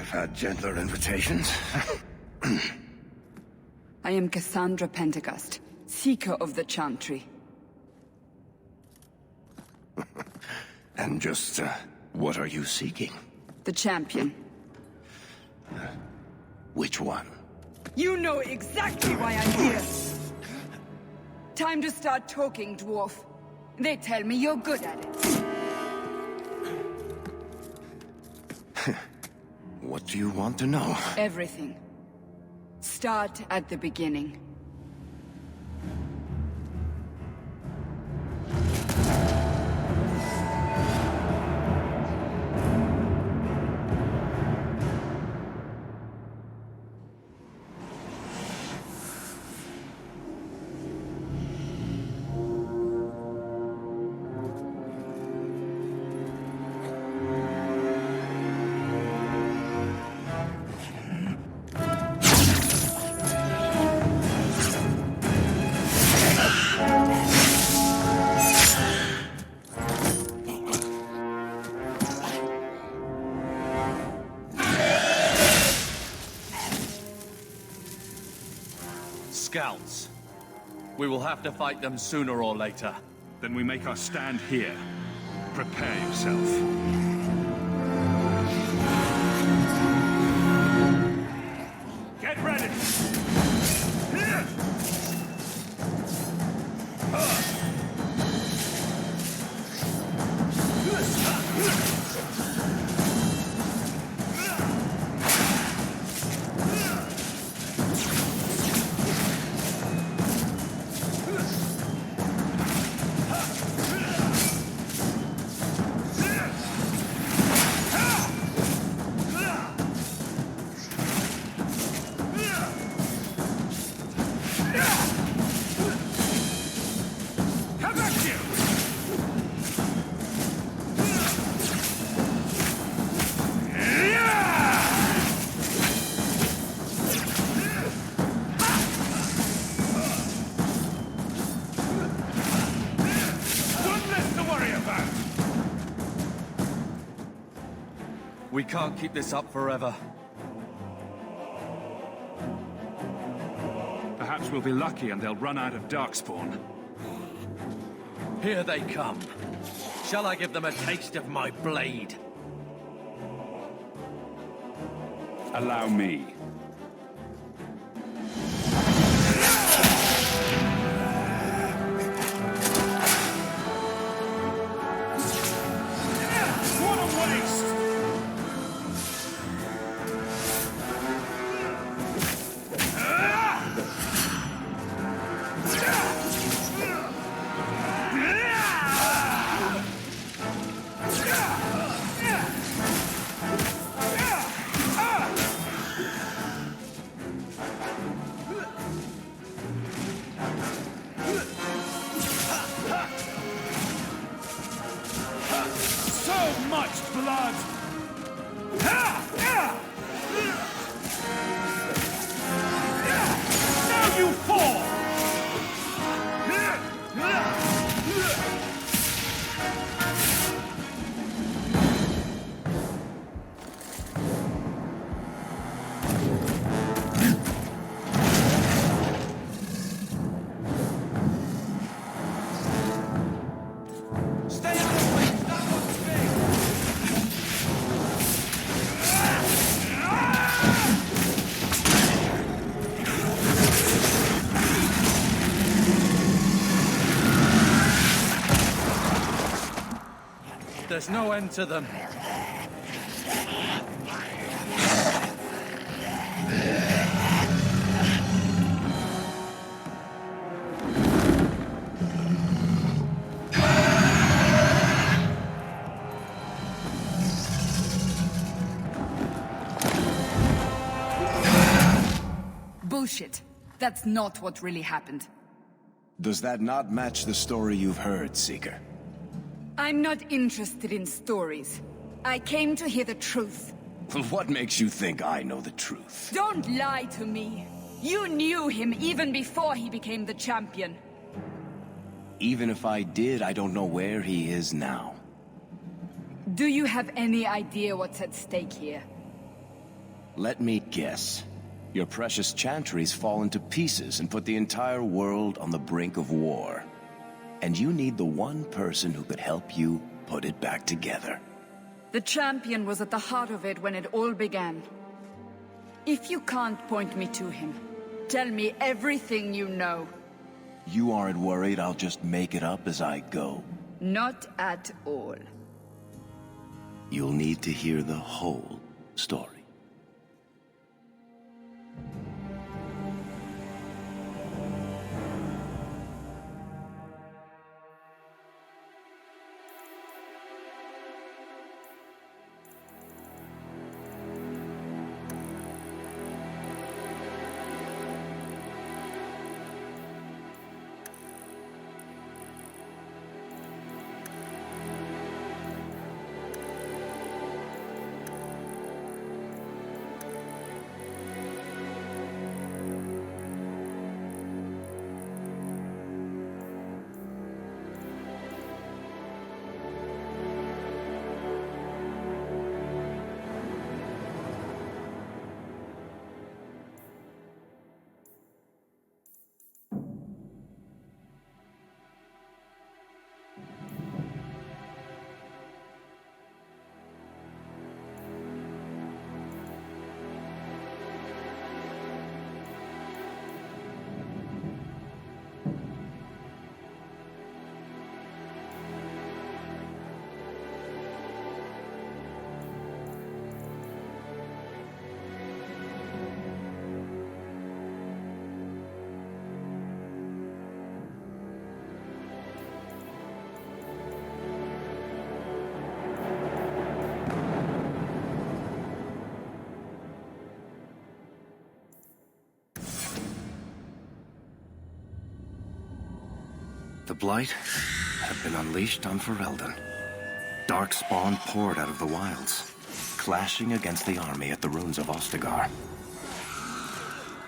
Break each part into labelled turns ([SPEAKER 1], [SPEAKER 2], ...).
[SPEAKER 1] I've had gentler invitations.
[SPEAKER 2] I am Cassandra Pentecost, seeker of the Chantry.
[SPEAKER 1] And just, what are you seeking?
[SPEAKER 2] The champion.
[SPEAKER 1] Which one?
[SPEAKER 2] You know exactly why I'm here! Time to start talking, dwarf. They tell me you're good at it.
[SPEAKER 1] What do you want to know?
[SPEAKER 2] Everything. Start at the beginning.
[SPEAKER 3] Scouts. We will have to fight them sooner or later.
[SPEAKER 4] Then we make our stand here. Prepare yourself. Get ready!
[SPEAKER 3] We can't keep this up forever.
[SPEAKER 4] Perhaps we'll be lucky and they'll run out of Darkspawn.
[SPEAKER 3] Here they come. Shall I give them a taste of my blade?
[SPEAKER 4] Allow me. What a waste!
[SPEAKER 3] There's no end to them.
[SPEAKER 2] Bullshit. That's not what really happened.
[SPEAKER 1] Does that not match the story you've heard, Seeker?
[SPEAKER 2] I'm not interested in stories. I came to hear the truth.
[SPEAKER 1] What makes you think I know the truth?
[SPEAKER 2] Don't lie to me. You knew him even before he became the champion.
[SPEAKER 1] Even if I did, I don't know where he is now.
[SPEAKER 2] Do you have any idea what's at stake here?
[SPEAKER 5] Let me guess. Your precious chantries fall into pieces and put the entire world on the brink of war. And you need the one person who could help you put it back together.
[SPEAKER 2] The champion was at the heart of it when it all began. If you can't point me to him, tell me everything you know.
[SPEAKER 5] You aren't worried I'll just make it up as I go?
[SPEAKER 2] Not at all.
[SPEAKER 5] You'll need to hear the whole story. The Blight had been unleashed on Ferelden. Darkspawn poured out of the wilds, clashing against the army at the ruins of Ostagar.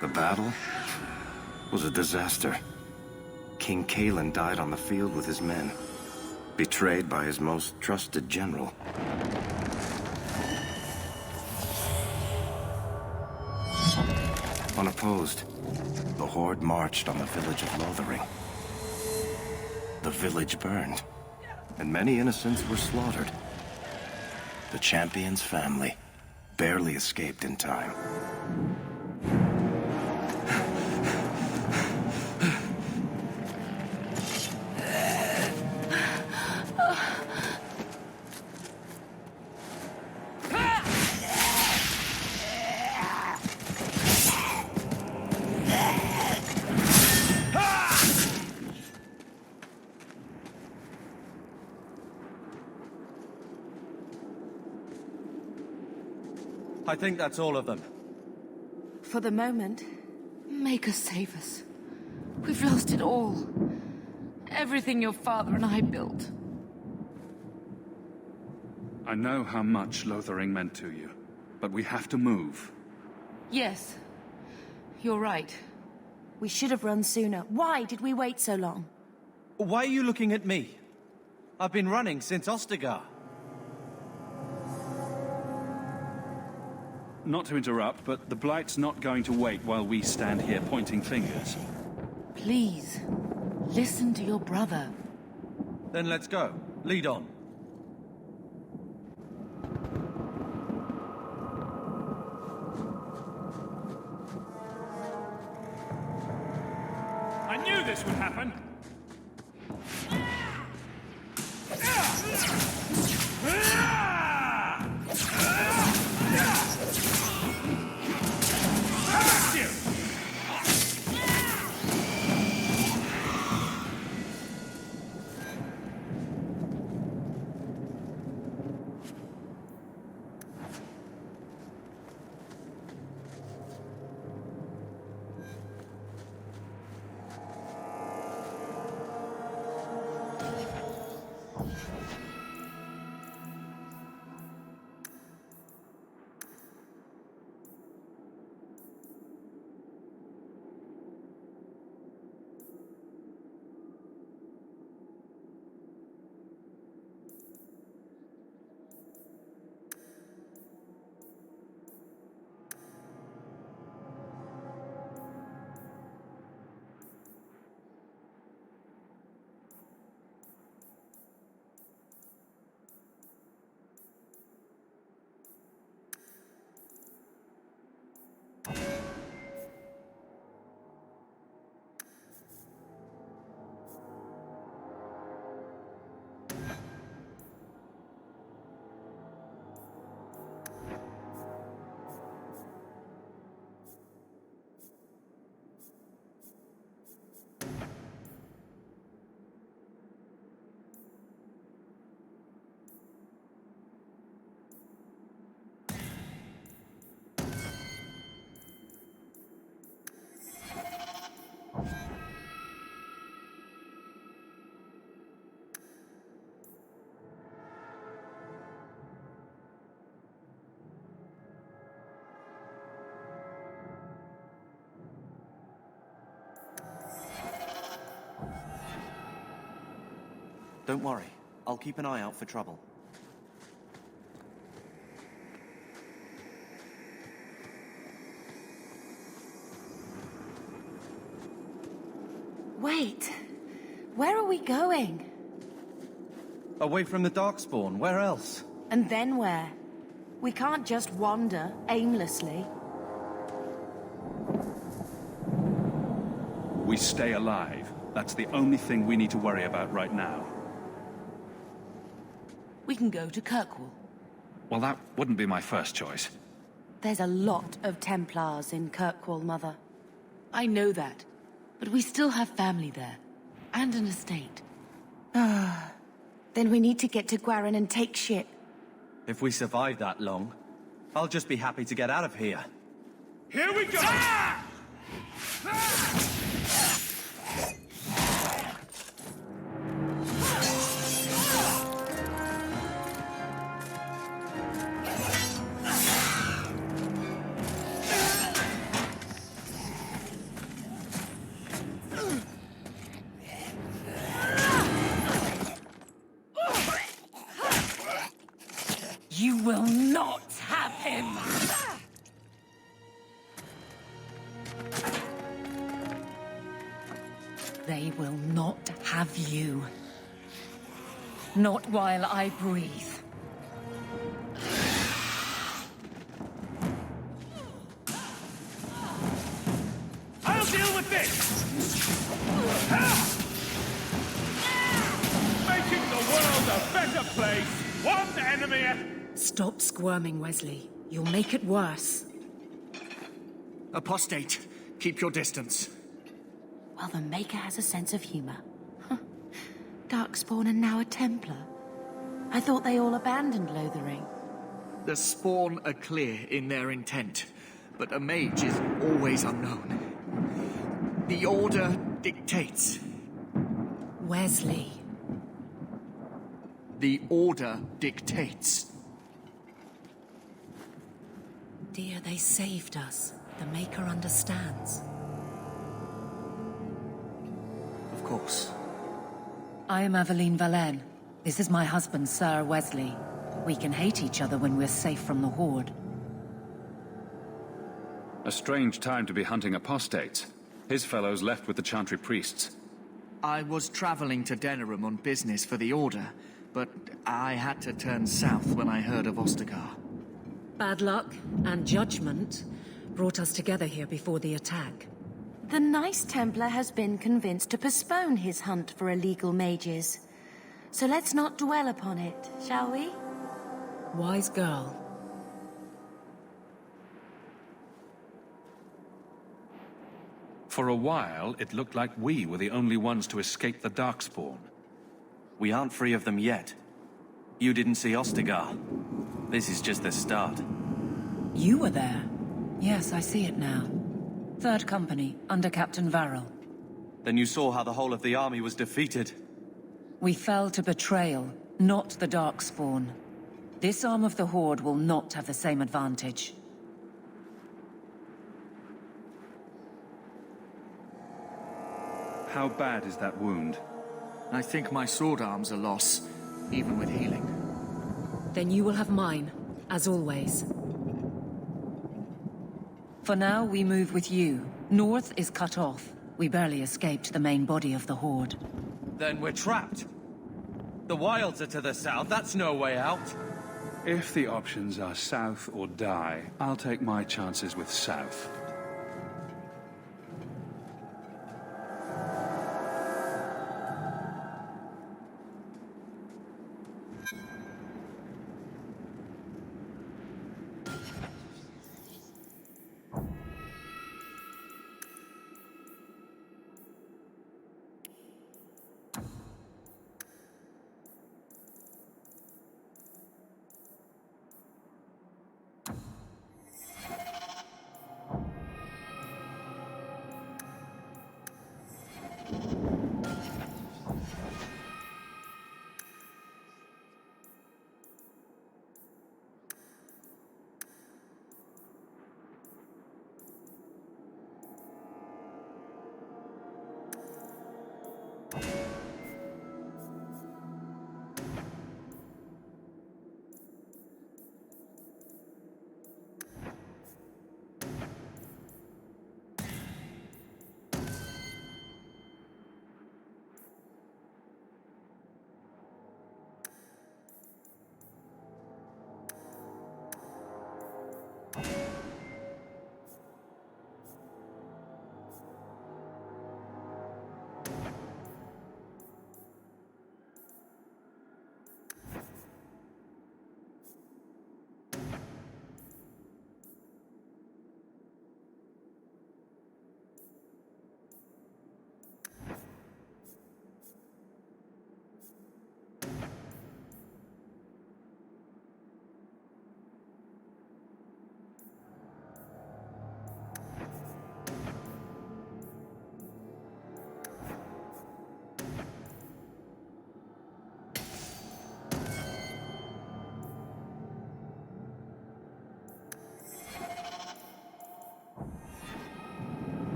[SPEAKER 5] The battle was a disaster. King Kalen died on the field with his men, betrayed by his most trusted general. Unopposed, the Horde marched on the village of Lothering. The village burned, and many innocents were slaughtered. The champion's family barely escaped in time.
[SPEAKER 3] I think that's all of them.
[SPEAKER 6] For the moment, make us save us. We've lost it all. Everything your father and I built.
[SPEAKER 4] I know how much Lothering meant to you, but we have to move.
[SPEAKER 6] Yes, you're right.
[SPEAKER 7] We should have run sooner. Why did we wait so long?
[SPEAKER 3] Why are you looking at me? I've been running since Ostagar.
[SPEAKER 4] Not to interrupt, but the Blight's not going to wait while we stand here pointing fingers.
[SPEAKER 6] Please, listen to your brother.
[SPEAKER 3] Then let's go. Lead on.
[SPEAKER 4] I knew this would happen!
[SPEAKER 5] Don't worry. I'll keep an eye out for trouble.
[SPEAKER 7] Wait. Where are we going?
[SPEAKER 3] Away from the Darkspawn, where else?
[SPEAKER 7] And then where? We can't just wander aimlessly.
[SPEAKER 4] We stay alive. That's the only thing we need to worry about right now.
[SPEAKER 6] We can go to Kirkwall.
[SPEAKER 4] Well, that wouldn't be my first choice.
[SPEAKER 7] There's a lot of Templars in Kirkwall, Mother.
[SPEAKER 6] I know that, but we still have family there, and an estate.
[SPEAKER 7] Then we need to get to Gwaran and take ship.
[SPEAKER 3] If we survive that long, I'll just be happy to get out of here.
[SPEAKER 1] Here we go!
[SPEAKER 6] You will not have him! They will not have you. Not while I breathe.
[SPEAKER 1] I'll deal with this! Making the world a better place, one enemy.
[SPEAKER 6] Stop squirming, Wesley. You'll make it worse.
[SPEAKER 8] Apostate, keep your distance.
[SPEAKER 7] Well, the Maker has a sense of humor. Darkspawn and now a Templar. I thought they all abandoned Lothering.
[SPEAKER 8] The Spawn are clear in their intent, but a mage is always unknown. The Order dictates.
[SPEAKER 6] Wesley.
[SPEAKER 8] The Order dictates.
[SPEAKER 6] Dear, they saved us. The Maker understands.
[SPEAKER 8] Of course.
[SPEAKER 6] I am Aveline Valenne. This is my husband, Sir Wesley. We can hate each other when we're safe from the Horde.
[SPEAKER 4] A strange time to be hunting apostates. His fellows left with the Chantry priests.
[SPEAKER 8] I was traveling to Denerim on business for the Order, but I had to turn south when I heard of Ostagar.
[SPEAKER 6] Bad luck and judgment brought us together here before the attack.
[SPEAKER 7] The nice Templar has been convinced to postpone his hunt for illegal mages. So let's not dwell upon it, shall we?
[SPEAKER 6] Wise girl.
[SPEAKER 4] For a while, it looked like we were the only ones to escape the Darkspawn.
[SPEAKER 5] We aren't free of them yet. You didn't see Ostagar. This is just the start.
[SPEAKER 6] You were there. Yes, I see it now. Third Company, under Captain Varrel.
[SPEAKER 5] Then you saw how the whole of the army was defeated.
[SPEAKER 6] We fell to betrayal, not the Darkspawn. This arm of the Horde will not have the same advantage.
[SPEAKER 4] How bad is that wound?
[SPEAKER 8] I think my sword arm's a loss, even with healing.
[SPEAKER 6] Then you will have mine, as always. For now, we move with you. North is cut off. We barely escaped the main body of the Horde.
[SPEAKER 3] Then we're trapped. The wilds are to the south, that's no way out.
[SPEAKER 4] If the options are south or die, I'll take my chances with south.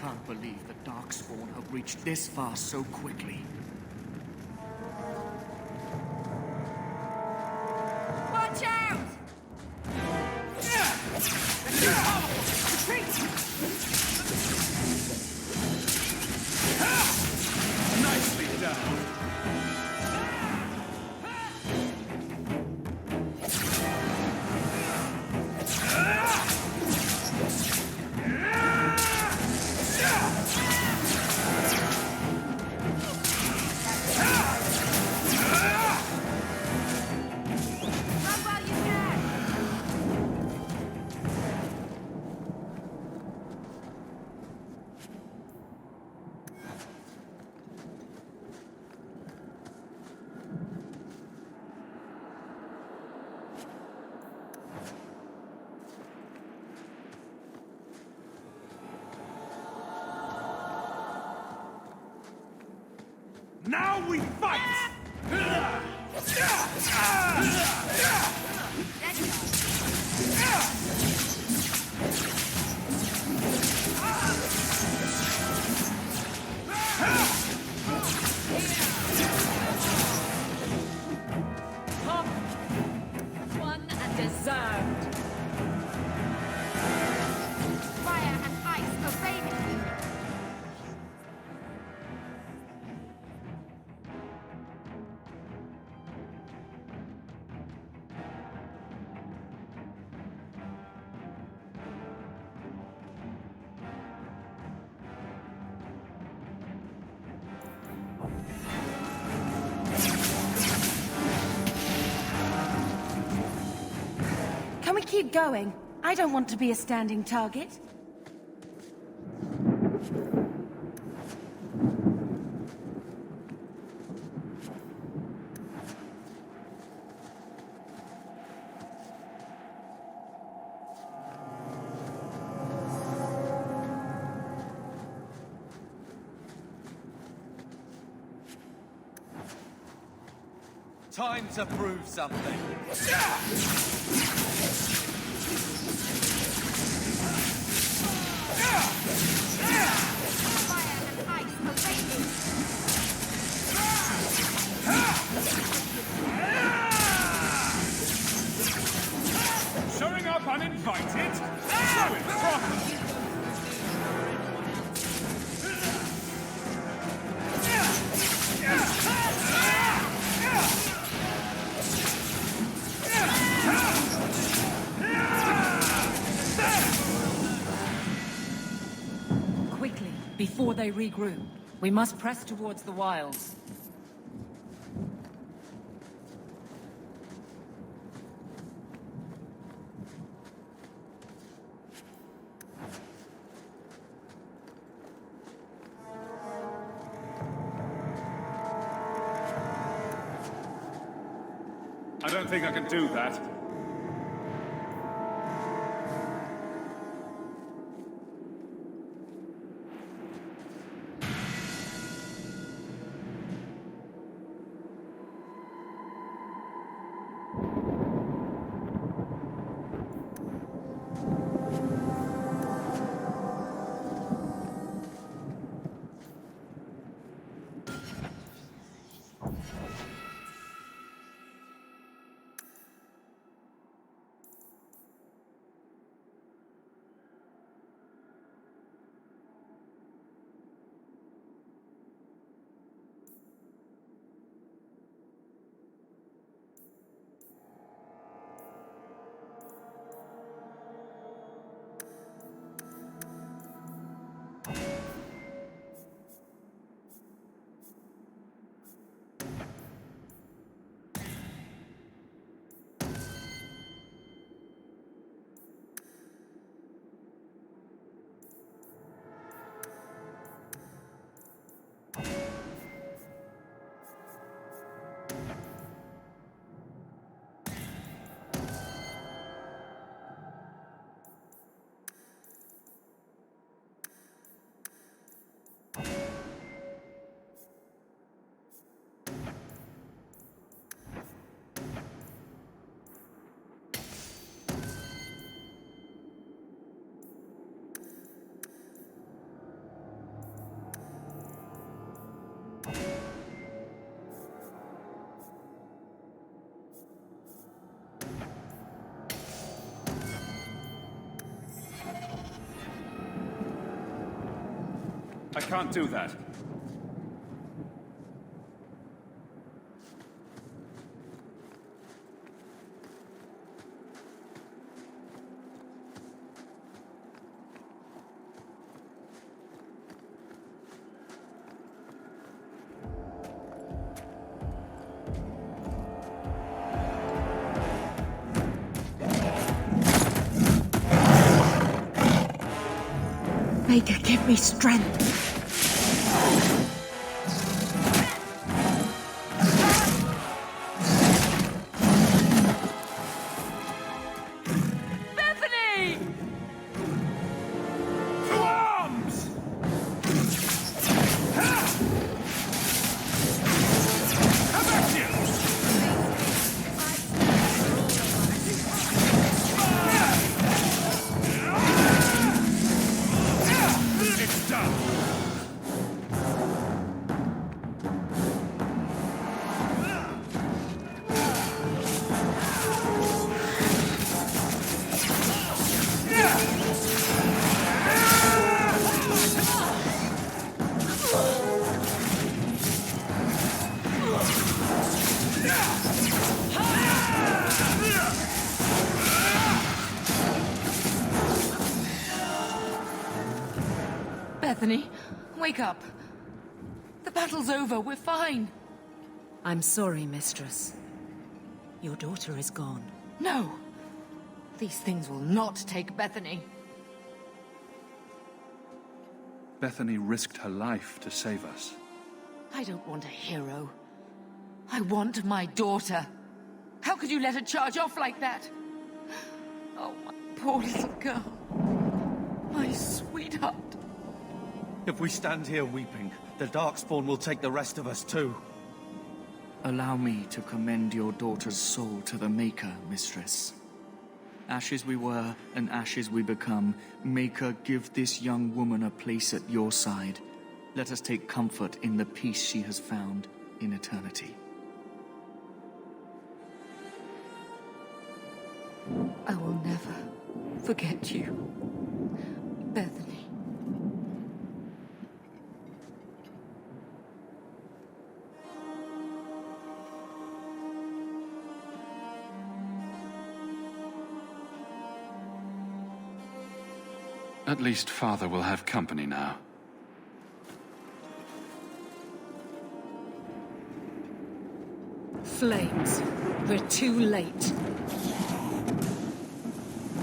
[SPEAKER 8] can't believe the Darkspawn have reached this far so quickly.
[SPEAKER 2] Watch out!
[SPEAKER 4] Nicely done.
[SPEAKER 3] Now we fight!
[SPEAKER 6] One and deserved.
[SPEAKER 7] Fire and ice obey me. Can we keep going? I don't want to be a standing target.
[SPEAKER 3] Time to prove something.
[SPEAKER 4] Showing up uninvited? Show it proper!
[SPEAKER 6] Quickly, before they regroup. We must press towards the wilds.
[SPEAKER 4] I don't think I can do that. can't do that.
[SPEAKER 7] Maker, give me strength.
[SPEAKER 6] Bethany!
[SPEAKER 3] To arms! It's done!
[SPEAKER 6] Bethany, wake up. The battle's over. We're fine.
[SPEAKER 9] I'm sorry, mistress. Your daughter is gone.
[SPEAKER 6] No. These things will not take Bethany.
[SPEAKER 4] Bethany risked her life to save us.
[SPEAKER 6] I don't want a hero. I want my daughter. How could you let her charge off like that? Oh, my poor little girl. My sweetheart.
[SPEAKER 3] If we stand here weeping, the Darkspawn will take the rest of us too.
[SPEAKER 8] Allow me to commend your daughter's soul to the Maker, mistress. Ashes we were, and ashes we become. Maker, give this young woman a place at your side. Let us take comfort in the peace she has found in eternity.
[SPEAKER 6] I will never forget you, Bethany.
[SPEAKER 4] At least Father will have company now.
[SPEAKER 9] Flames. We're too late.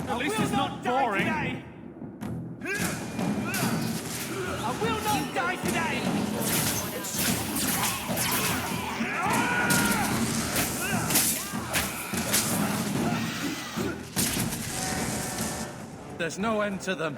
[SPEAKER 3] At least it's not boring. I will not die today! There's no end to them.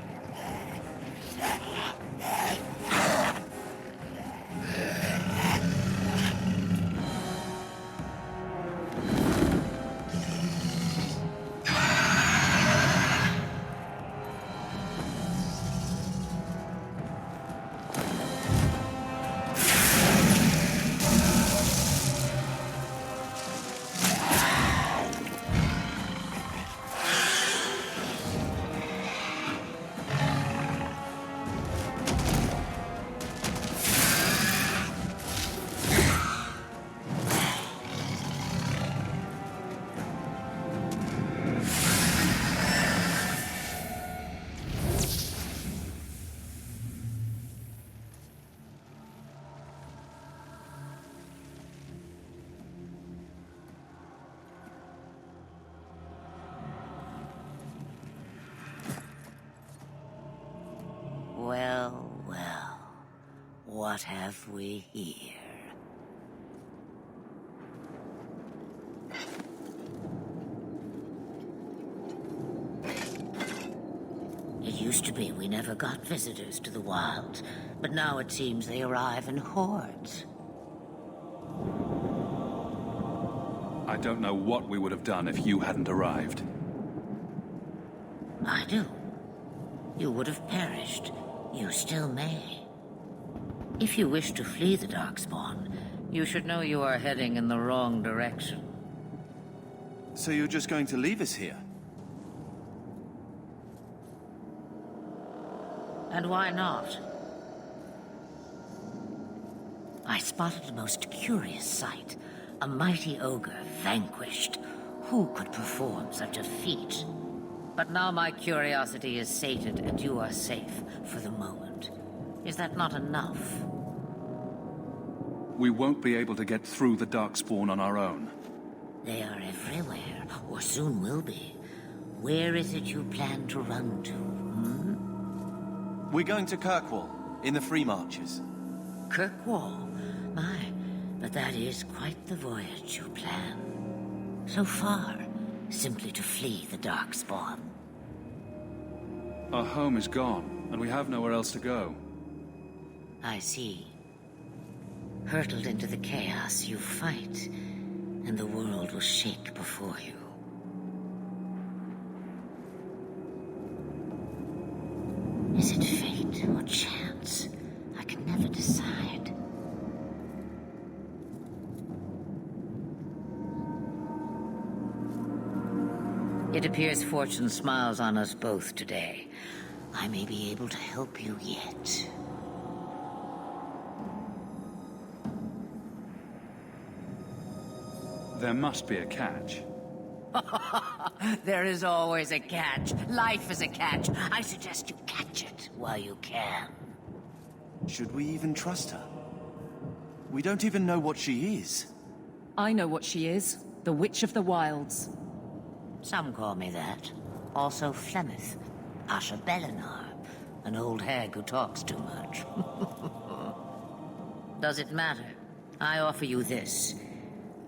[SPEAKER 10] Well, well, what have we here? It used to be we never got visitors to the wilds, but now it seems they arrive in hordes.
[SPEAKER 4] I don't know what we would have done if you hadn't arrived.
[SPEAKER 10] I do. You would have perished. You still may. If you wish to flee the Darkspawn, you should know you are heading in the wrong direction.
[SPEAKER 11] So you're just going to leave us here?
[SPEAKER 10] And why not? I spotted a most curious sight. A mighty ogre vanquished. Who could perform such a feat? But now my curiosity is sated and you are safe for the moment. Is that not enough?
[SPEAKER 4] We won't be able to get through the Darkspawn on our own.
[SPEAKER 10] They are everywhere, or soon will be. Where is it you plan to run to,
[SPEAKER 11] We're going to Kirkwall, in the Free Marches.
[SPEAKER 10] Kirkwall? My, but that is quite the voyage you plan. So far, simply to flee the Darkspawn.
[SPEAKER 4] Our home is gone, and we have nowhere else to go.
[SPEAKER 10] I see. Hurtled into the chaos, you fight, and the world will shake before you. Is it fate or chance? I can never decide. It appears fortune smiles on us both today. I may be able to help you yet.
[SPEAKER 4] There must be a catch.
[SPEAKER 10] There is always a catch. Life is a catch. I suggest you catch it while you can.
[SPEAKER 11] Should we even trust her? We don't even know what she is.
[SPEAKER 9] I know what she is. The Witch of the Wilds.
[SPEAKER 10] Some call me that. Also Flemeth. Asha Belinar. An old hag who talks too much. Does it matter? I offer you this.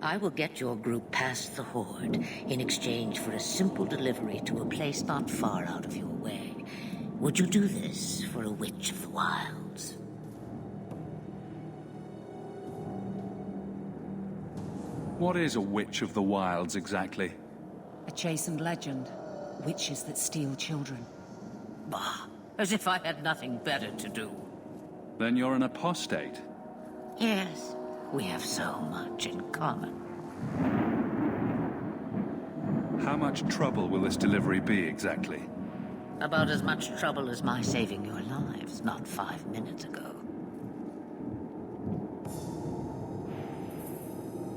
[SPEAKER 10] I will get your group past the Horde in exchange for a simple delivery to a place not far out of your way. Would you do this for a Witch of the Wilds?
[SPEAKER 4] What is a Witch of the Wilds exactly?
[SPEAKER 9] A chastened legend. Witches that steal children.
[SPEAKER 10] Bah, as if I had nothing better to do.
[SPEAKER 4] Then you're an apostate.
[SPEAKER 10] Yes, we have so much in common.
[SPEAKER 4] How much trouble will this delivery be exactly?
[SPEAKER 10] About as much trouble as my saving your lives not 5 minutes ago.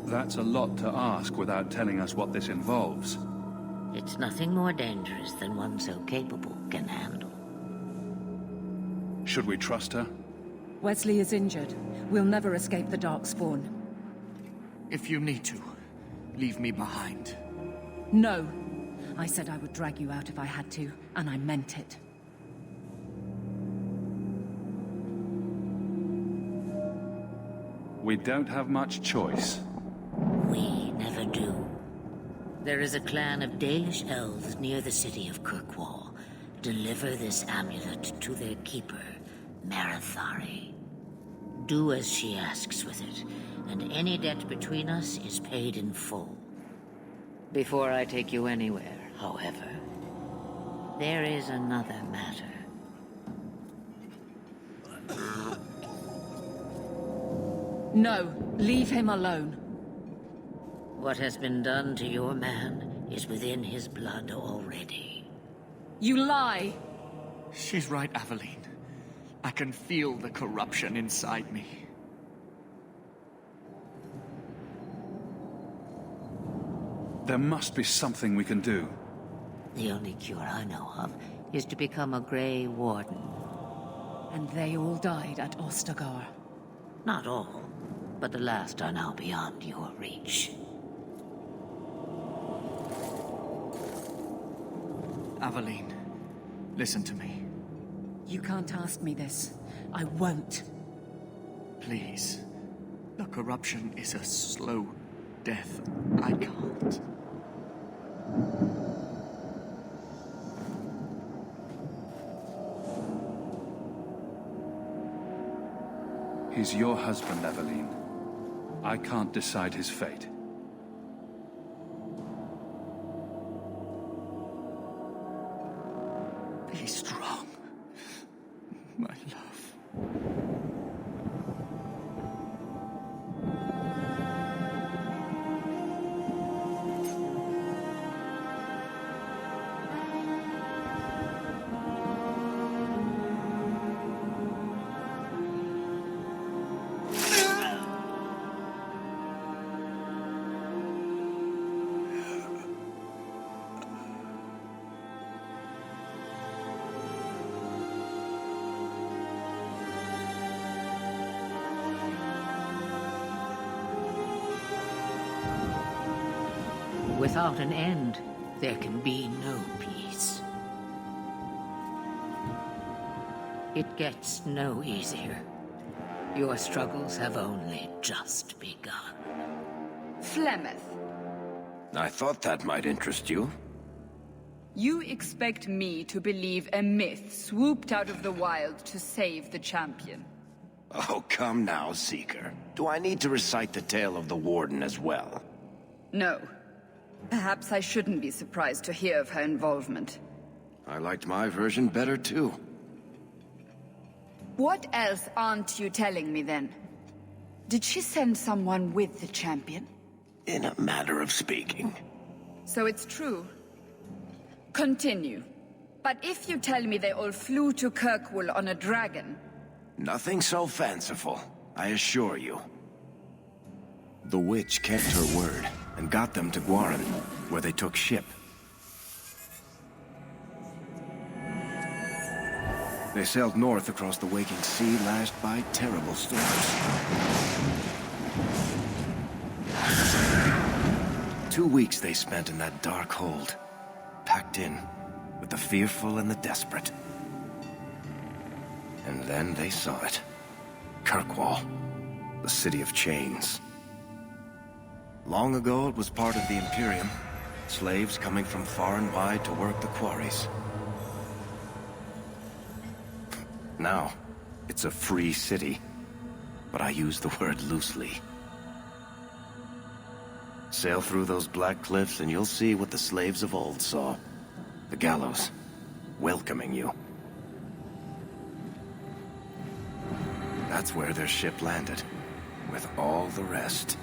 [SPEAKER 4] That's a lot to ask without telling us what this involves.
[SPEAKER 10] It's nothing more dangerous than one so capable can handle.
[SPEAKER 4] Should we trust her?
[SPEAKER 9] Wesley is injured. We'll never escape the Darkspawn.
[SPEAKER 8] If you need to, leave me behind.
[SPEAKER 9] No. I said I would drag you out if I had to, and I meant it.
[SPEAKER 4] We don't have much choice.
[SPEAKER 10] We never do. There is a clan of Dalish elves near the city of Kirkwall. Deliver this amulet to their keeper, Marathari. Do as she asks with it, and any debt between us is paid in full. Before I take you anywhere, however, there is another matter.
[SPEAKER 9] No, leave him alone.
[SPEAKER 10] What has been done to your man is within his blood already.
[SPEAKER 9] You lie!
[SPEAKER 8] She's right, Aveline. I can feel the corruption inside me.
[SPEAKER 4] There must be something we can do.
[SPEAKER 10] The only cure I know of is to become a Grey Warden.
[SPEAKER 9] And they all died at Ostagar.
[SPEAKER 10] Not all, but the last are now beyond your reach.
[SPEAKER 8] Aveline, listen to me.
[SPEAKER 9] You can't ask me this. I won't.
[SPEAKER 8] Please. The corruption is a slow death. I can't.
[SPEAKER 4] He's your husband, Aveline. I can't decide his fate.
[SPEAKER 8] Be strong, my love.
[SPEAKER 10] Without an end, there can be no peace. It gets no easier. Your struggles have only just begun.
[SPEAKER 2] Flemeth,
[SPEAKER 1] I thought that might interest you.
[SPEAKER 2] you expect me to believe a myth swooped out of the wild to save the champion?
[SPEAKER 1] Oh, come now, Seeker. Do I need to recite the tale of the Warden as well?
[SPEAKER 2] No. Perhaps I shouldn't be surprised to hear of her involvement.
[SPEAKER 1] I liked my version better, too.
[SPEAKER 2] What else aren't you telling me, then? Did she send someone with the champion?
[SPEAKER 1] In a matter of speaking.
[SPEAKER 2] So it's true. Continue. But if you tell me they all flew to Kirkwall on a dragon...
[SPEAKER 1] Nothing so fanciful, I assure you. The witch kept her word and got them to Guaran, where they took ship. They sailed north across the waking sea, lashed by terrible storms. 2 weeks they spent in that dark hold, packed in with the fearful and the desperate. And then they saw it. Kirkwall, the city of chains. Long ago it was part of the Imperium, slaves coming from far and wide to work the quarries. Now, it's a free city, but I use the word loosely. Sail through those black cliffs and you'll see what the slaves of old saw. The gallows, welcoming you. That's where their ship landed, with all the rest.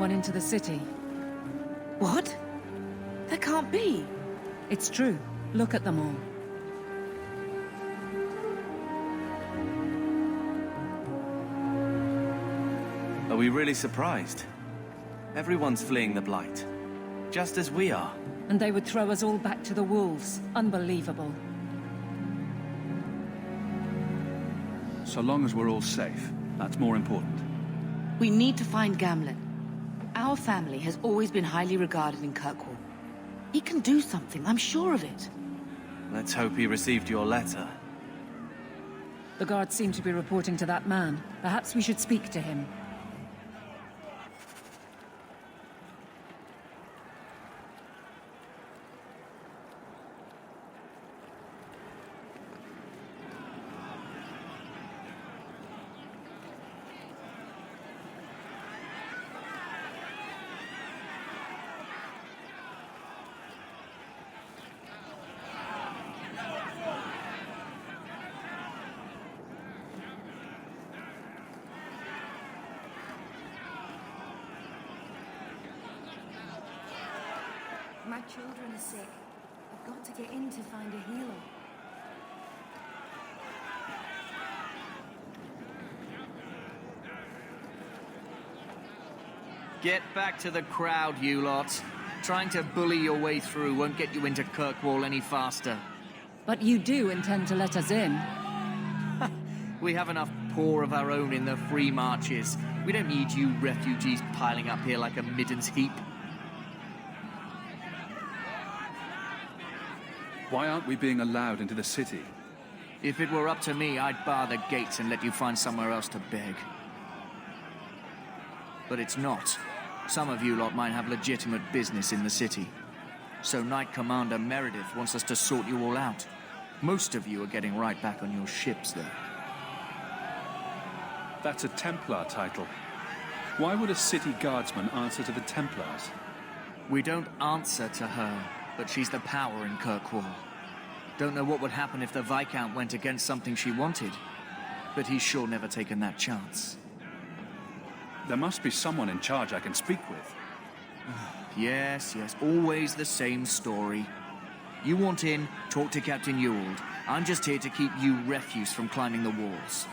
[SPEAKER 9] Into the city.
[SPEAKER 6] What? That can't be.
[SPEAKER 9] It's true. Look at them all.
[SPEAKER 8] Are we really surprised? Everyone's fleeing the Blight. Just as we are.
[SPEAKER 9] And they would throw us all back to the wolves. Unbelievable.
[SPEAKER 4] So long as we're all safe, that's more important.
[SPEAKER 6] We need to find Gamlet. Our family has always been highly regarded in Kirkwall. He can do something, I'm sure of it.
[SPEAKER 8] Let's hope he received your letter.
[SPEAKER 9] The guards seem to be reporting to that man. Perhaps we should speak to him.
[SPEAKER 7] My children are sick. I've got to get in to find a healer.
[SPEAKER 8] Get back to the crowd, you lot. Trying to bully your way through won't get you into Kirkwall any faster.
[SPEAKER 9] But you do intend to let us in.
[SPEAKER 8] We have enough poor of our own in the free marches. We don't need you refugees piling up here like a middens heap.
[SPEAKER 4] Why aren't we being allowed into the city?
[SPEAKER 8] If it were up to me, I'd bar the gates and let you find somewhere else to beg. But it's not. Some of you lot might have legitimate business in the city. So Knight Commander Meredith wants us to sort you all out. Most of you are getting right back on your ships, though.
[SPEAKER 4] That's a Templar title. Why would a city guardsman answer to the Templars?
[SPEAKER 8] We don't answer to her, but she's the power in Kirkwall. Don't know what would happen if the Viscount went against something she wanted, but he's sure never taken that chance.
[SPEAKER 4] There must be someone in charge I can speak with.
[SPEAKER 8] Yes, always the same story. You want in, talk to Captain Ewald. I'm just here to keep you refuse from climbing the walls.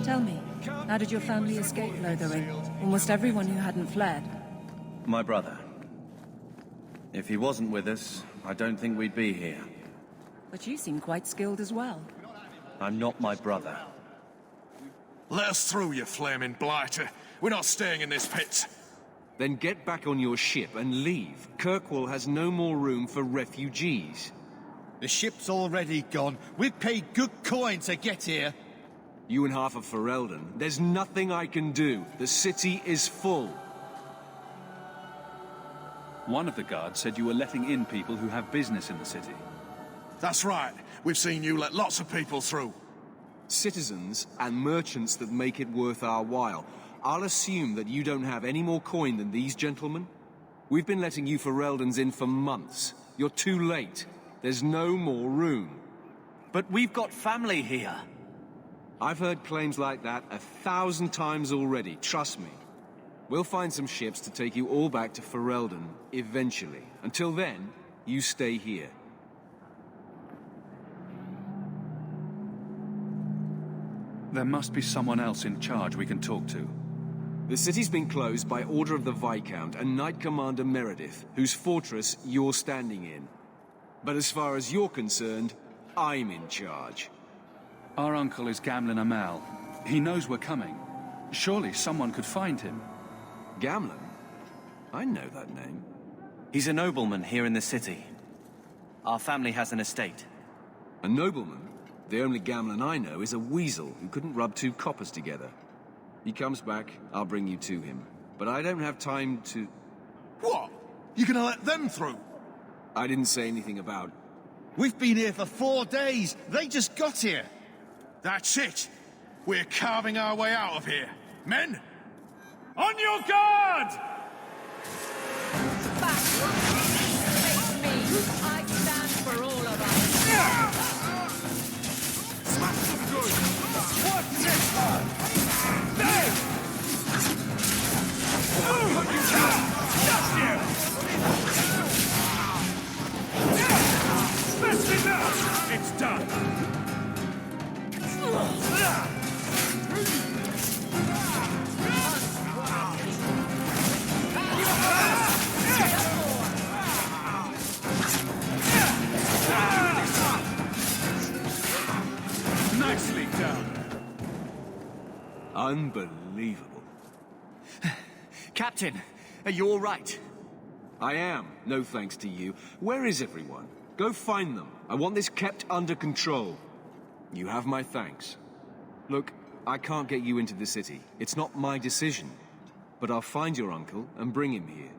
[SPEAKER 9] Tell me, how did your family escape Lothering? Almost everyone who hadn't fled.
[SPEAKER 11] My brother. If he wasn't with us, I don't think we'd be here.
[SPEAKER 9] But you seem quite skilled as well.
[SPEAKER 11] I'm not my brother.
[SPEAKER 12] Let us through, you flaming blighter. We're not staying in this pit.
[SPEAKER 13] Then get back on your ship and leave. Kirkwall has no more room for refugees.
[SPEAKER 3] The ship's already gone. We've paid good coin to get here.
[SPEAKER 13] You and half of Ferelden. There's nothing I can do. The city is full.
[SPEAKER 4] One of the guards said you were letting in people who have business in the city.
[SPEAKER 12] That's right. We've seen you let lots of people through.
[SPEAKER 13] Citizens and merchants that make it worth our while. I'll assume that you don't have any more coin than these gentlemen. We've been letting you Fereldans in for months. You're too late. There's no more room.
[SPEAKER 11] But we've got family here.
[SPEAKER 13] I've heard claims like that 1,000 times already, trust me. We'll find some ships to take you all back to Ferelden, eventually. Until then, you stay here.
[SPEAKER 4] There must be someone else in charge we can talk to.
[SPEAKER 13] The city's been closed by order of the Viscount and Knight Commander Meredith, whose fortress you're standing in. But as far as you're concerned, I'm in charge.
[SPEAKER 4] Our uncle is Gamlen Amal. He knows we're coming. Surely someone could find him.
[SPEAKER 13] Gamlen? I know that name.
[SPEAKER 11] He's a nobleman here in the city. Our family has an estate.
[SPEAKER 13] A nobleman? The only Gamlen I know is a weasel who couldn't rub two coppers together. He comes back, I'll bring you to him. But I don't have time to...
[SPEAKER 12] What? You gonna let them through?
[SPEAKER 13] I didn't say anything about...
[SPEAKER 3] We've been here for 4 days. They just got here.
[SPEAKER 12] That's it. We're carving our way out of here. Men, on your guard!
[SPEAKER 6] Back! Face me! I stand for all of us!
[SPEAKER 12] Smash them good! What's this one? There! Just here! That's enough! It's done! Nicely done.
[SPEAKER 13] Unbelievable.
[SPEAKER 8] Captain, are you all right?
[SPEAKER 13] I am, no thanks to you. Where is everyone? Go find them. I want this kept under control. You have my thanks. Look, I can't get you into the city. It's not my decision. But I'll find your uncle and bring him here.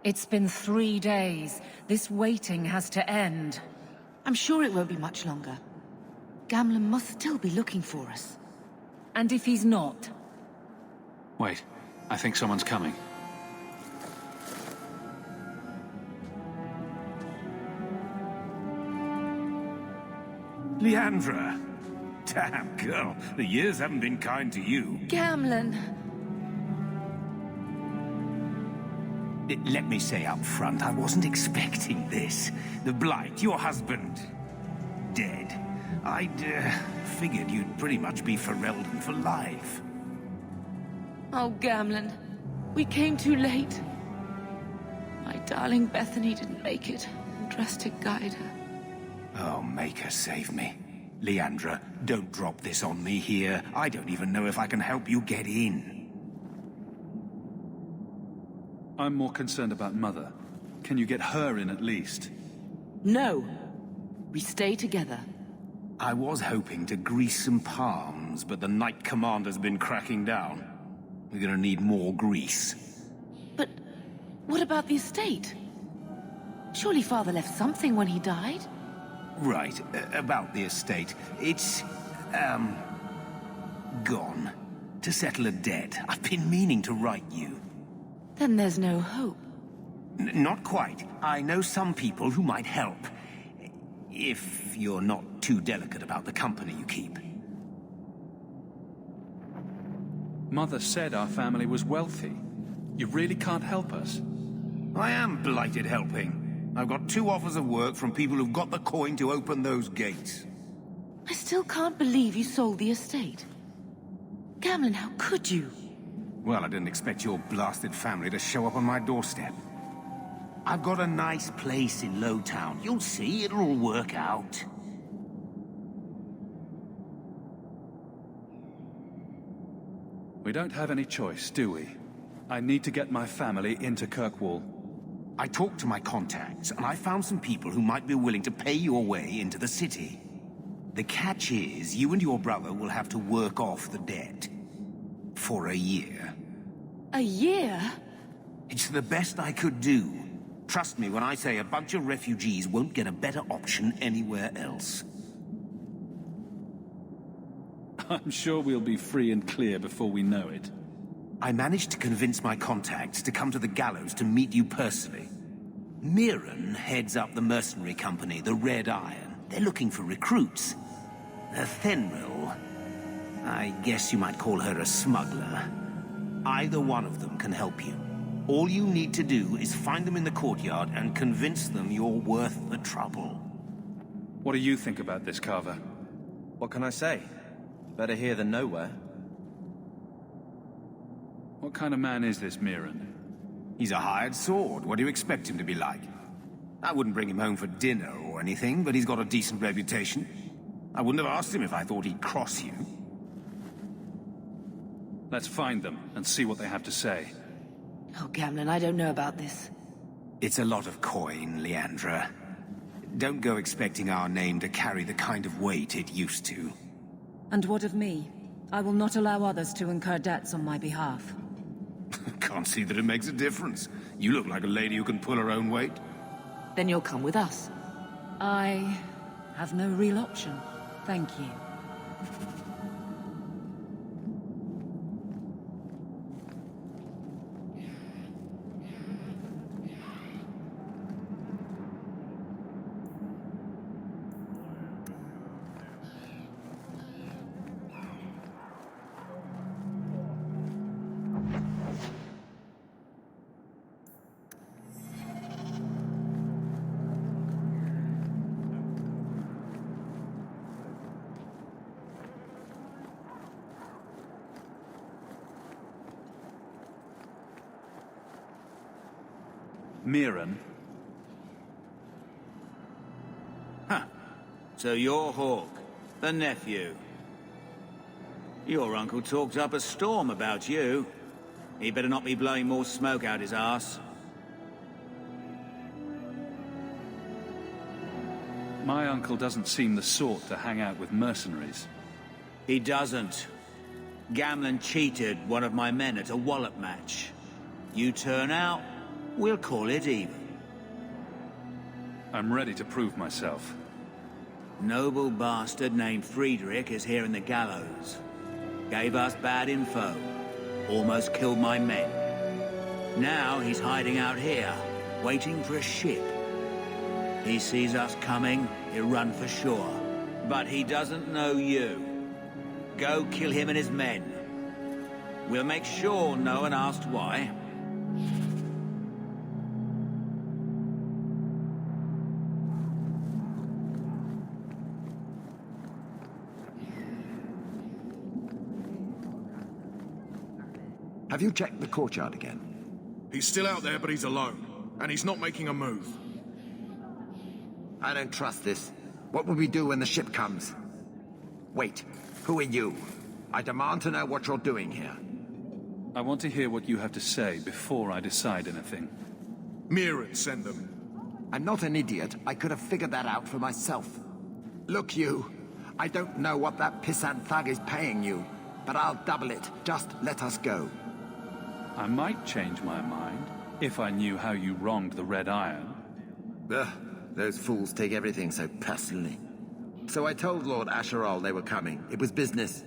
[SPEAKER 9] It's been 3 days. This waiting has to end.
[SPEAKER 6] I'm sure it won't be much longer. Gamlen must still be looking for us.
[SPEAKER 9] And if he's not?
[SPEAKER 4] Wait, I think someone's coming.
[SPEAKER 14] Leandra! Damn, girl, the years haven't been kind to you.
[SPEAKER 6] Gamlen!
[SPEAKER 14] Let me say up front, I wasn't expecting this. The Blight, your husband, dead. I'd figured you'd pretty much be Ferelden for life.
[SPEAKER 6] Oh, Gamlen. We came too late. My darling Bethany didn't make it, and Drastic guide her.
[SPEAKER 14] Oh, make her save me. Leandra, don't drop this on me here. I don't even know if I can help you get in.
[SPEAKER 4] I'm more concerned about Mother. Can you get her in at least?
[SPEAKER 6] No. We stay together.
[SPEAKER 14] I was hoping to grease some palms, but the Knight Commander's been cracking down. We're gonna need more grease.
[SPEAKER 6] But what about the estate? Surely Father left something when he died?
[SPEAKER 14] Right, about the estate. It's, gone. To settle a debt. I've been meaning to write you.
[SPEAKER 6] Then there's no hope.
[SPEAKER 14] Not quite. I know some people who might help. If you're not too delicate about the company you keep.
[SPEAKER 4] Mother said our family was wealthy. You really can't help us?
[SPEAKER 14] I am blighted helping. I've got 2 offers of work from people who've got the coin to open those gates.
[SPEAKER 6] I still can't believe you sold the estate. Gamlen, how could you?
[SPEAKER 14] Well, I didn't expect your blasted family to show up on my doorstep. I've got a nice place in Lowtown. You'll see, it'll all work out.
[SPEAKER 4] We don't have any choice, do we? I need to get my family into Kirkwall.
[SPEAKER 14] I talked to my contacts, and I found some people who might be willing to pay your way into the city. The catch is, you and your brother will have to work off the debt. For a year.
[SPEAKER 6] A year?
[SPEAKER 14] It's the best I could do. Trust me when I say a bunch of refugees won't get a better option anywhere else.
[SPEAKER 4] I'm sure we'll be free and clear before we know it.
[SPEAKER 14] I managed to convince my contacts to come to the gallows to meet you personally. Mirren heads up the mercenary company, the Red Iron. They're looking for recruits. Thenril, I guess you might call her a smuggler. Either one of them can help you. All you need to do is find them in the courtyard and convince them you're worth the trouble.
[SPEAKER 4] What do you think about this, Carver?
[SPEAKER 11] What can I say? Better here than nowhere.
[SPEAKER 4] What kind of man is this Mirren?
[SPEAKER 14] He's a hired sword. What do you expect him to be like? I wouldn't bring him home for dinner or anything, but he's got a decent reputation. I wouldn't have asked him if I thought he'd cross you.
[SPEAKER 4] Let's find them and see what they have to say.
[SPEAKER 6] Oh, Gamlen, I don't know about this.
[SPEAKER 14] It's a lot of coin, Leandra. Don't go expecting our name to carry the kind of weight it used to.
[SPEAKER 9] And what of me? I will not allow others to incur debts on my behalf.
[SPEAKER 14] Can't see that it makes a difference. You look like a lady who can pull her own weight.
[SPEAKER 6] Then you'll come with us.
[SPEAKER 9] I have no real option. Thank you.
[SPEAKER 4] Mirren?
[SPEAKER 15] Huh. So you're Hawk, the nephew. Your uncle talked up a storm about you. He better not be blowing more smoke out his arse.
[SPEAKER 4] My uncle doesn't seem the sort to hang out with mercenaries.
[SPEAKER 15] He doesn't. Gamlen cheated one of my men at a wallop match. You turn out, we'll call it even.
[SPEAKER 4] I'm ready to prove myself.
[SPEAKER 15] Noble bastard named Friedrich is here in the gallows. Gave us bad info. Almost killed my men. Now he's hiding out here, waiting for a ship. He sees us coming, he'll run for sure. But he doesn't know you. Go kill him and his men. We'll make sure no one asks why.
[SPEAKER 16] Have you checked the courtyard again?
[SPEAKER 12] He's still out there, but he's alone. And he's not making a move.
[SPEAKER 16] I don't trust this. What will we do when the ship comes? Wait, who are you? I demand to know what you're doing here.
[SPEAKER 4] I want to hear what you have to say before I decide anything.
[SPEAKER 12] Mirren sent them.
[SPEAKER 16] I'm not an idiot. I could have figured that out for myself. Look, you. I don't know what that pissant thug is paying you, but I'll double it. Just let us go.
[SPEAKER 4] I might change my mind if I knew how you wronged the Red Iron.
[SPEAKER 16] Ugh, those fools take everything so personally. So I told Lord Asherall they were coming. It was business.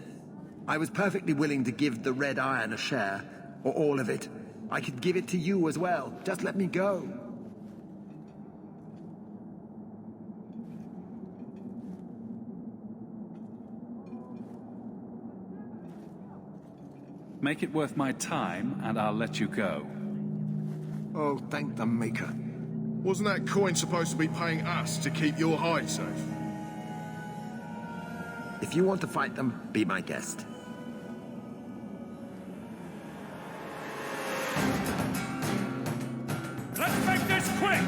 [SPEAKER 16] I was perfectly willing to give the Red Iron a share, or all of it. I could give it to you as well. Just let me go.
[SPEAKER 4] Make it worth my time, and I'll let you go.
[SPEAKER 16] Oh, thank the Maker.
[SPEAKER 12] Wasn't that coin supposed to be paying us to keep your hide safe?
[SPEAKER 16] If you want to fight them, be my guest.
[SPEAKER 12] Let's make this quick!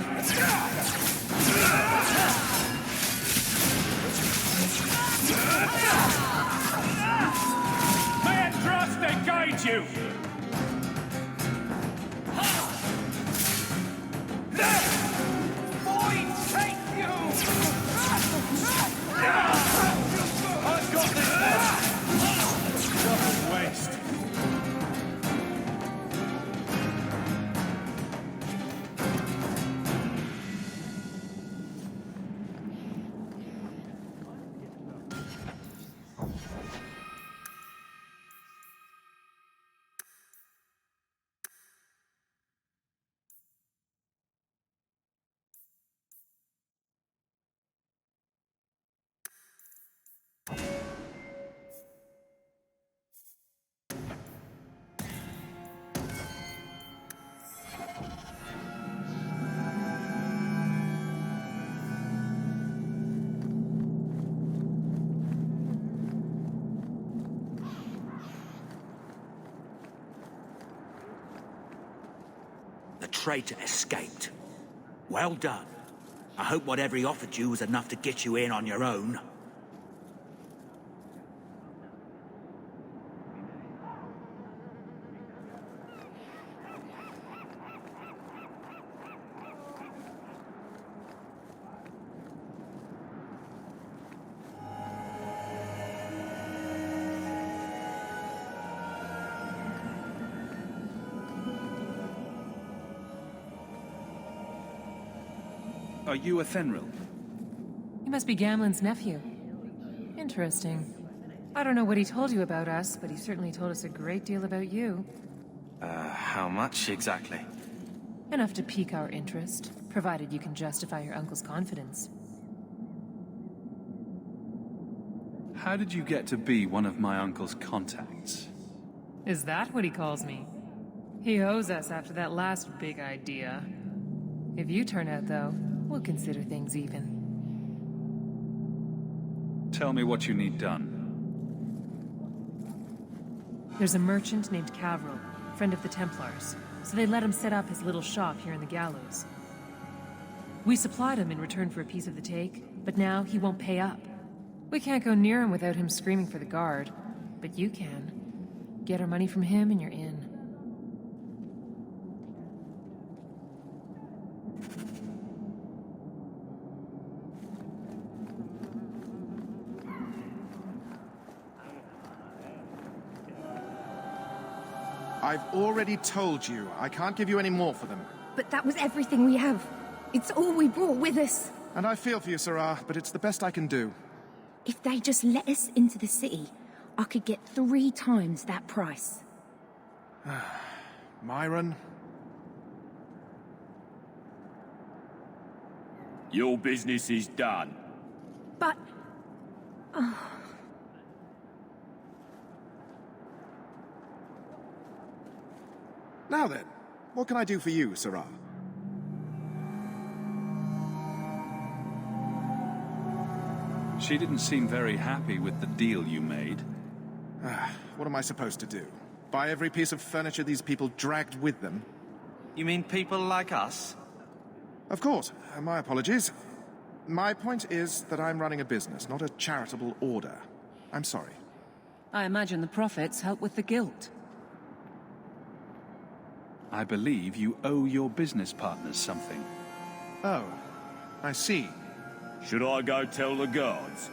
[SPEAKER 12] May Andraste guide you! Boy, take you! I've got this! Doesn't waste.
[SPEAKER 15] The traitor escaped. Well done. I hope whatever he offered you was enough to get you in on your own.
[SPEAKER 4] Are you a Fenrir?
[SPEAKER 9] You must be Gamlen's nephew. Interesting. I don't know what he told you about us, but he certainly told us a great deal about you.
[SPEAKER 5] How much exactly?
[SPEAKER 9] Enough to pique our interest, provided you can justify your uncle's confidence.
[SPEAKER 4] How did you get to be one of my uncle's contacts?
[SPEAKER 9] Is that what he calls me? He owes us after that last big idea. If you turn out, though, we'll consider things even.
[SPEAKER 4] Tell me what you need done.
[SPEAKER 9] There's a merchant named Cavril, friend of the Templars, so they let him set up his little shop here in the gallows. We supplied him in return for a piece of the take, but now he won't pay up. We can't go near him without him screaming for the guard, but you can. Get our money from him and you're in.
[SPEAKER 12] I've already told you, I can't give you any more for them.
[SPEAKER 17] But that was everything we have. It's all we brought with us.
[SPEAKER 12] And I feel for you, Sarah, but it's the best I can do.
[SPEAKER 17] If they just let us into the city, I could get 3 times that price.
[SPEAKER 12] Myron?
[SPEAKER 18] Your business is done.
[SPEAKER 17] But... Oh.
[SPEAKER 12] Now then, what can I do for you, Sarah?
[SPEAKER 4] She didn't seem very happy with the deal you made.
[SPEAKER 12] What am I supposed to do? Buy every piece of furniture these people dragged with them?
[SPEAKER 5] You mean people like us?
[SPEAKER 12] Of course. My apologies. My point is that I'm running a business, not a charitable order.
[SPEAKER 11] I'm sorry.
[SPEAKER 9] I imagine the profits help with the guilt.
[SPEAKER 4] I believe you owe your business partners something.
[SPEAKER 11] Oh, I see.
[SPEAKER 18] Should I go tell the guards?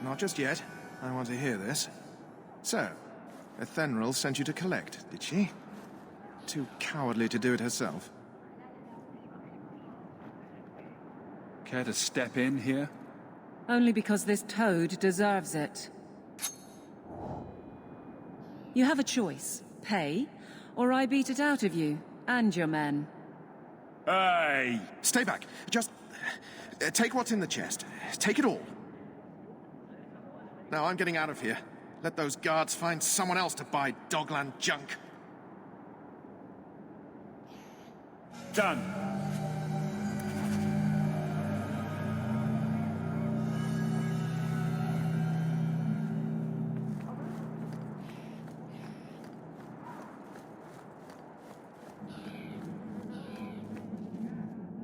[SPEAKER 11] Not just yet. I want to hear this. So, Ethenril sent you to collect, did she? Too cowardly to do it herself.
[SPEAKER 4] Care to step in here?
[SPEAKER 9] Only because this toad deserves it. You have a choice. Pay, or I beat it out of you and your men.
[SPEAKER 18] Hey!
[SPEAKER 11] Stay back. Just take what's in the chest. Take it all. Now I'm getting out of here. Let those guards find someone else to buy Dogland junk.
[SPEAKER 18] Done.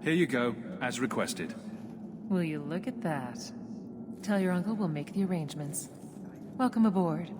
[SPEAKER 4] Here you go, as requested.
[SPEAKER 9] Will you look at that? Tell your uncle we'll make the arrangements. Welcome aboard.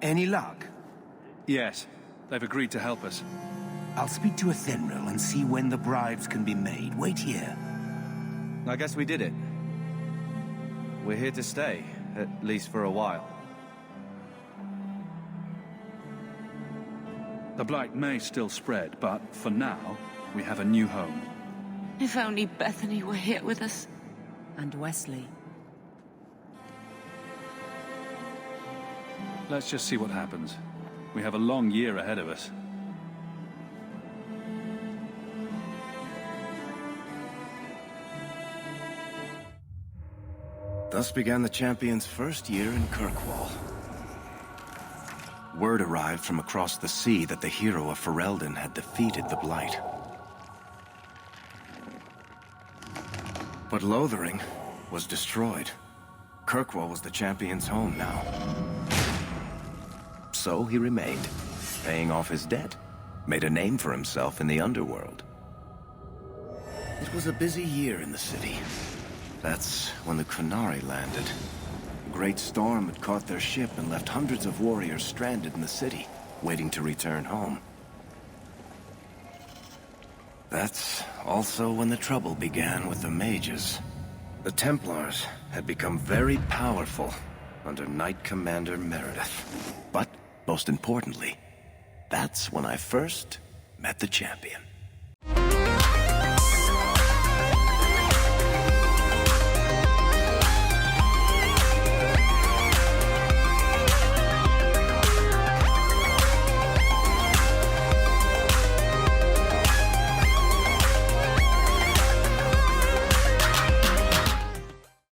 [SPEAKER 14] Any luck?
[SPEAKER 4] Yes, they've agreed to help us.
[SPEAKER 14] I'll speak to Ethenril and see when the bribes can be made. Wait here.
[SPEAKER 19] I guess we did it. We're here to stay, at least for a while.
[SPEAKER 4] The blight may still spread, but for now, we have a new home.
[SPEAKER 6] If only Bethany were here with us.
[SPEAKER 9] And Wesley.
[SPEAKER 4] Let's just see what happens. We have a long year ahead of us.
[SPEAKER 5] Thus began the champion's first year in Kirkwall. Word arrived from across the sea that the hero of Ferelden had defeated the Blight. But Lothering was destroyed. Kirkwall was the champion's home now. So he remained, paying off his debt, made a name for himself in the underworld. It was a busy year in the city. That's when the Qunari landed. A great storm had caught their ship and left hundreds of warriors stranded in the city, waiting to return home. That's also when the trouble began with the mages. The Templars had become very powerful under Knight Commander Meredith. But most importantly, that's when I first met the champion.